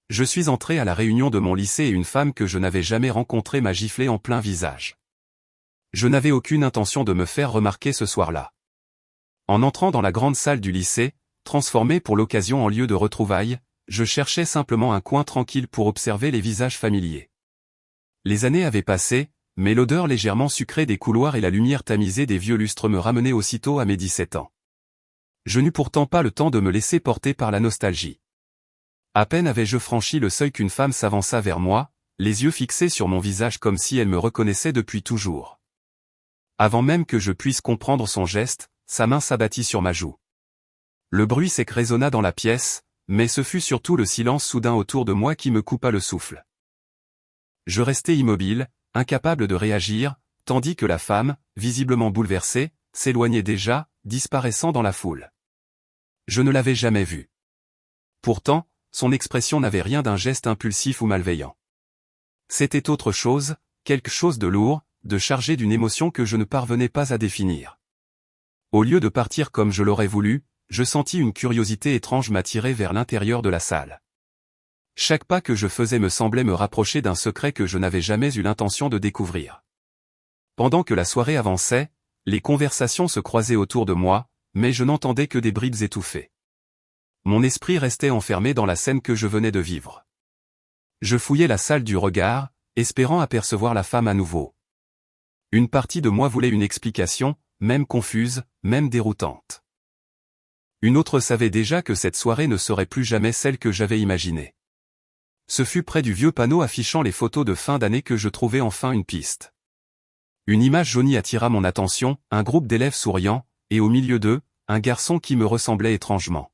Je suis entré à la réunion de mon lycée et une femme que je n'avais jamais rencontrée m'a giflé en plein visage. Je n'avais aucune intention de me faire remarquer ce soir-là. En entrant dans la grande salle du lycée, transformée pour l'occasion en lieu de retrouvailles, je cherchais simplement un coin tranquille pour observer les visages familiers. Les années avaient passé, mais l'odeur légèrement sucrée des couloirs et la lumière tamisée des vieux lustres me ramenaient aussitôt à mes 17 ans. Je n'eus pourtant pas le temps de me laisser porter par la nostalgie. À peine avais-je franchi le seuil qu'une femme s'avança vers moi, les yeux fixés sur mon visage comme si elle me reconnaissait depuis toujours. Avant même que je puisse comprendre son geste, sa main s'abattit sur ma joue. Le bruit sec résonna dans la pièce, mais ce fut surtout le silence soudain autour de moi qui me coupa le souffle. Je restai immobile, incapable de réagir, tandis que la femme, visiblement bouleversée, s'éloignait déjà, disparaissant dans la foule. Je ne l'avais jamais vue. Pourtant, son expression n'avait rien d'un geste impulsif ou malveillant. C'était autre chose, quelque chose de lourd, de chargé d'une émotion que je ne parvenais pas à définir. Au lieu de partir comme je l'aurais voulu, je sentis une curiosité étrange m'attirer vers l'intérieur de la salle. Chaque pas que je faisais me semblait me rapprocher d'un secret que je n'avais jamais eu l'intention de découvrir. Pendant que la soirée avançait, les conversations se croisaient autour de moi, mais je n'entendais que des bribes étouffées. Mon esprit restait enfermé dans la scène que je venais de vivre. Je fouillais la salle du regard, espérant apercevoir la femme à nouveau. Une partie de moi voulait une explication, même confuse, même déroutante. Une autre savait déjà que cette soirée ne serait plus jamais celle que j'avais imaginée. Ce fut près du vieux panneau affichant les photos de fin d'année que je trouvai enfin une piste. Une image jaunie attira mon attention, un groupe d'élèves souriants, et au milieu d'eux, un garçon qui me ressemblait étrangement.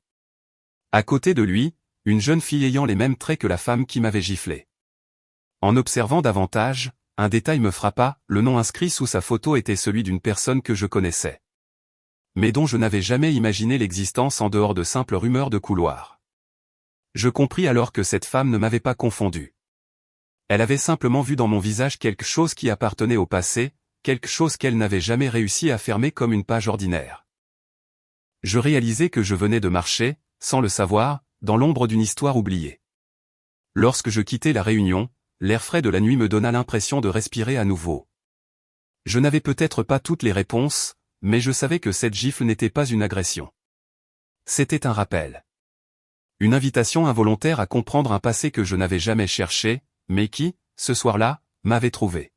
À côté de lui, une jeune fille ayant les mêmes traits que la femme qui m'avait giflé. En observant davantage, un détail me frappa, le nom inscrit sous sa photo était celui d'une personne que je connaissais. Mais dont je n'avais jamais imaginé l'existence en dehors de simples rumeurs de couloir. Je compris alors que cette femme ne m'avait pas confondu. Elle avait simplement vu dans mon visage quelque chose qui appartenait au passé, quelque chose qu'elle n'avait jamais réussi à fermer comme une page ordinaire. Je réalisais que je venais de marcher, sans le savoir, dans l'ombre d'une histoire oubliée. Lorsque je quittai la réunion, l'air frais de la nuit me donna l'impression de respirer à nouveau. Je n'avais peut-être pas toutes les réponses, mais je savais que cette gifle n'était pas une agression. C'était un rappel. Une invitation involontaire à comprendre un passé que je n'avais jamais cherché, mais qui, ce soir-là, m'avait trouvé.